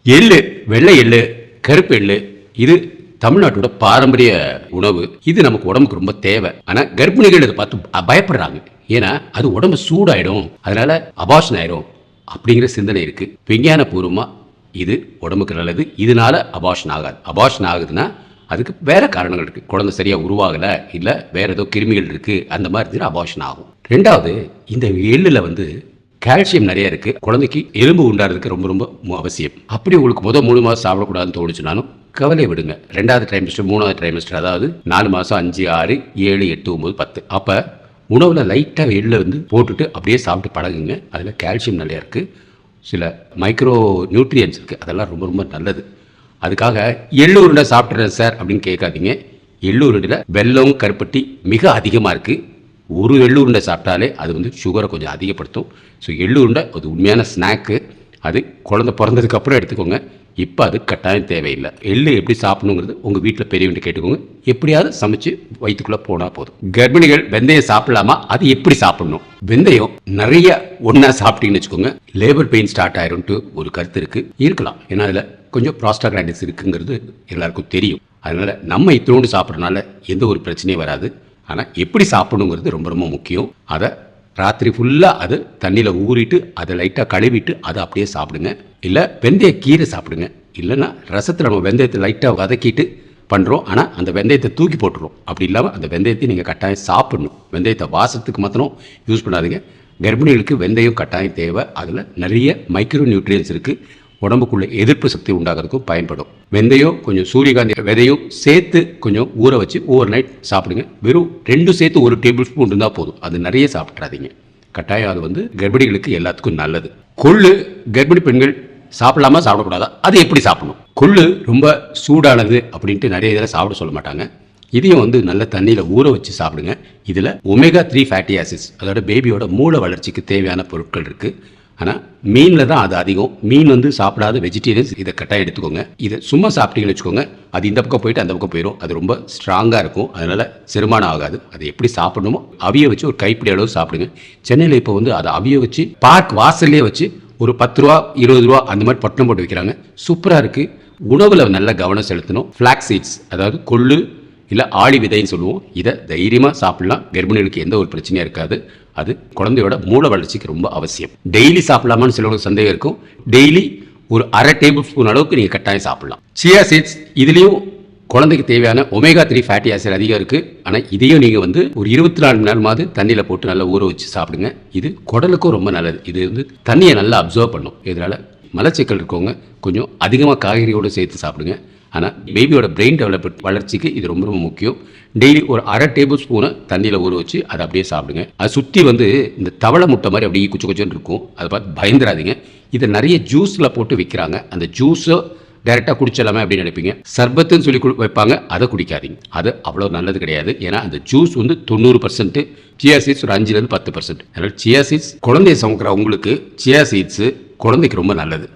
எள்ளு, வெள்ளை எள்ளு, கருப்பு எள்ளு, இது தமிழ்நாட்டோட பாரம்பரிய உணவு. இது நமக்கு உடம்புக்கு ரொம்ப தேவை. ஆனா கர்ப்பிணிகள் இதை பார்த்து பயப்படுறாங்க. ஏன்னா அது உடம்பு சூடாயிடும், அதனால அபார்ஷன் ஆயிடும் அப்படிங்கிற சிந்தனை இருக்கு. விஞ்ஞான பூர்வமா இது உடம்புக்கு நல்லது. இதனால அபார்ஷன் ஆகாது. அபார்ஷன் ஆகுதுன்னா அதுக்கு வேற காரணங்கள் இருக்கு. குழந்தை சரியா உருவாகல, இல்ல வேற ஏதோ கிருமிகள் இருக்கு, அந்த மாதிரி இருந்தா அபார்ஷன் ஆகும். ரெண்டாவது, இந்த எள்ளுல கால்சியம் நிறைய இருக்கு. குழந்தைக்கு எலும்பு உண்டாறதுக்கு ரொம்ப ரொம்ப அவசியம். அப்படி உங்களுக்கு முதல் 3 மாதம் சாப்பிடக்கூடாதுன்னு தோணுச்சுனாலும் கவலை விடுங்க. 2வது ட்ரைமஸ்டர் 3வது ட்ரைமஸ்டர், அதாவது 4 மாதம் 5 6 7 8 9 10 அப்ப உணவுல லைட்டா எள்ளு போட்டுட்டு அப்படியே சாப்பிட்டு பழகுங்க. அதுல கால்சியம் நிறைய இருக்கு, சில மைக்ரோ நியூட்ரியன்ஸ் இருக்கு, அதெல்லாம் ரொம்ப ரொம்ப நல்லது. அதுக்காக எள்ளு உருண்டை சாப்பிட்றேன் சார் அப்படின்னு கேட்காதீங்க. எள்ளு உருண்டையில் வெல்லம் கருப்பட்டி மிக அதிகமாக இருக்குது. ஒரு எள்ளு உருண்டை சாப்பிட்டாலே அது சுகரை கொஞ்சம் அதிகப்படுத்தும். ஸோ எள்ளு உருண்டை அது உண்மையான ஸ்நாக்கு. அது குழந்தை பிறந்ததுக்கப்புறம் எடுத்துக்கோங்க. இப்போ அது கட்டாயம் தேவையில்லை. எள்ளு எப்படி சாப்பிடணுங்கிறது உங்கள் வீட்டில் பெரியவங்க கேட்டுக்கோங்க. எப்படியாவது சமைச்சு வயிற்றுக்குள்ளே போனால் போதும். கர்ப்பிணிகள் வெந்தயம் சாப்பிடலாமா, அது எப்படி சாப்பிடணும்? வெந்தயம் நிறைய ஒன்றா சாப்பிட்டீங்கன்னு வச்சுக்கோங்க, லேபர் பெயின் ஸ்டார்ட் ஆயிரும்ட்டு ஒரு கருத்து இருக்கலாம். ஏன்னா அதில் கொஞ்சம் ப்ராஸ்டாகிளாண்டின்ஸ் இருக்குங்கிறது எல்லாருக்கும் தெரியும். அதனால நம்ம இத்தோண்டு சாப்பிட்றதுனால எந்த ஒரு பிரச்சனையும் வராது. ஆனால் எப்படி சாப்பிடணுங்கிறது ரொம்ப ரொம்ப முக்கியம். அதை ராத்திரி ஃபுல்லாக அது தண்ணியில் ஊறிட்டு அதை லைட்டாக கழுவிட்டு அதை அப்படியே சாப்பிடுங்க. இல்லை வெந்தய கீரை சாப்பிடுங்க. இல்லைன்னா ரசத்தில் நம்ம வெந்தயத்தை லைட்டாக வதக்கிட்டு பண்ணுறோம், ஆனால் அந்த வெந்தயத்தை தூக்கி போட்டுரும். அப்படி இல்லாமல் அந்த வெந்தயத்தை நீங்கள் கட்டாயம் சாப்பிடணும். வெந்தயத்தை வாசத்துக்கு மாத்திரம் யூஸ் பண்ணாதீங்க. கர்ப்பிணிகளுக்கு வெந்தயம் கட்டாயம் தேவை. அதில் நிறைய மைக்ரோ நியூட்ரியன்ஸ் இருக்குது. உடம்புக்குள்ள எதிர்ப்பு சக்தி உண்டாகிறதுக்கும் பயன்படும். வெந்தயம் கொஞ்சம் சூரியகாந்தி விதையும் சேர்த்து கொஞ்சம் ஊற வச்சு ஓவர் நைட் சாப்பிடுங்க. வெறும் 2 சேர்த்து 1 டேபிள் ஸ்பூன் இருந்தால் போதும். அது நிறைய சாப்பிட்றாதீங்க. கட்டாயம் அது கர்ப்பிணிகளுக்கு எல்லாத்துக்கும் நல்லது. கொள்ளு கர்ப்பிணி பெண்கள் சாப்பிடலாமா சாப்பிடக்கூடாதா, அது எப்படி சாப்பிடணும்? கொள்ளு ரொம்ப சூடானது அப்படின்ட்டு நிறைய இதில் சாப்பிட சொல்ல மாட்டாங்க. இதையும் நல்ல தண்ணியில் ஊற வச்சு சாப்பிடுங்க. இதில் ஒமேகா 3 ஃபேட்டி ஆசிட்ஸ், அதோட பேபியோட மூளை வளர்ச்சிக்கு தேவையான பொருட்கள் இருக்குது. ஆனால் மீனில் தான் அது அதிகம். மீன் சாப்பிடாத வெஜிடேரியன்ஸ் இதை கட்டாயம் எடுத்துக்கோங்க. இதை சும்மா சாப்பிட்டீங்கன்னு வச்சுக்கோங்க, அது இந்த பக்கம் போயிட்டு அந்த பக்கம் போயிடும். அது ரொம்ப ஸ்ட்ராங்காக இருக்கும், அதனால் செரிமானம் ஆகாது. அதை எப்படி சாப்பிடணுமோ அவிய வச்சு ஒரு கைப்பிடி அளவு சாப்பிடுங்க. சென்னையில் இப்போ அதை அவிய வச்சு பார்க் வாசல்லே வச்சு ஒரு 10 ரூபா 20 ரூபா அந்த மாதிரி பட்டணம் போட்டு வைக்கிறாங்க. சூப்பராக இருக்குது. உணவில் நல்ல கவனம் செலுத்தணும். ஃப்ளாக் சீட்ஸ், அதாவது கொள்ளு இல்லை ஆளி விதைன்னு சொல்லுவோம். இதை தைரியமாக சாப்பிடலாம். கர்ப்பிணிகளுக்கு எந்த ஒரு பிரச்சனையும் இருக்காது. அது குழந்தையோட மூளை வளர்ச்சிக்கு ரொம்ப அவசியம். டெய்லி சாப்பிடலாமான்னு சிலவங்களுக்கு சந்தேகம் இருக்கும். டெய்லி ஒரு அரை டேபிள் ஸ்பூன் அளவுக்கு நீங்கள் கட்டாயம் சாப்பிடலாம். சியா சீட்ஸ், இதுலேயும் குழந்தைக்கு தேவையான ஒமேகா 3 ஃபேட்டி ஆசிட் அதிகம் இருக்குது. ஆனால் இதையும் நீங்கள் ஒரு 24 மணி நேரமாவது தண்ணியில் போட்டு நல்லா ஊற வச்சு சாப்பிடுங்க. இது குடலுக்கும் ரொம்ப நல்லது. இது தண்ணியை நல்லா அப்சர்வ் பண்ணும். இதனால் மலச்சிக்கல் இருக்கவங்க கொஞ்சம் அதிகமாக காய்கறியோடு சேர்த்து சாப்பிடுங்க. ஆனால் பேபியோட பிரெயின் டெவலப்மெண்ட் வளர்ச்சிக்கு இது ரொம்ப ரொம்ப முக்கியம். டெய்லி ஒரு அரை டேபிள் ஸ்பூனை தண்ணியில் ஊற வச்சு அதை அப்படியே சாப்பிடுங்க. அது சுற்றி இந்த தவளை முட்டை மாதிரி அப்படியே குச்சி குச்சின்னு இருக்கும். அதை பார்த்து பயந்துடாதீங்க. இதை நிறைய ஜூஸில் போட்டு விற்கிறாங்க. அந்த ஜூஸை டைரெக்டாக குடிச்சிடலாமே அப்படின்னு நினைப்பீங்க. சர்பத்துன்னு சொல்லி வைப்பாங்க, அதை குடிக்காதீங்க. அது அவ்வளோ நல்லது கிடையாது. ஏன்னா அந்த ஜூஸ் 90%, சியா சீட்ஸ் ஒரு 5-10%. அதனால் சியா சீட்ஸ் குழந்தைய சுமக்கிற உங்களுக்கு சியா சீட்ஸு குழந்தைக்கு ரொம்ப நல்லது.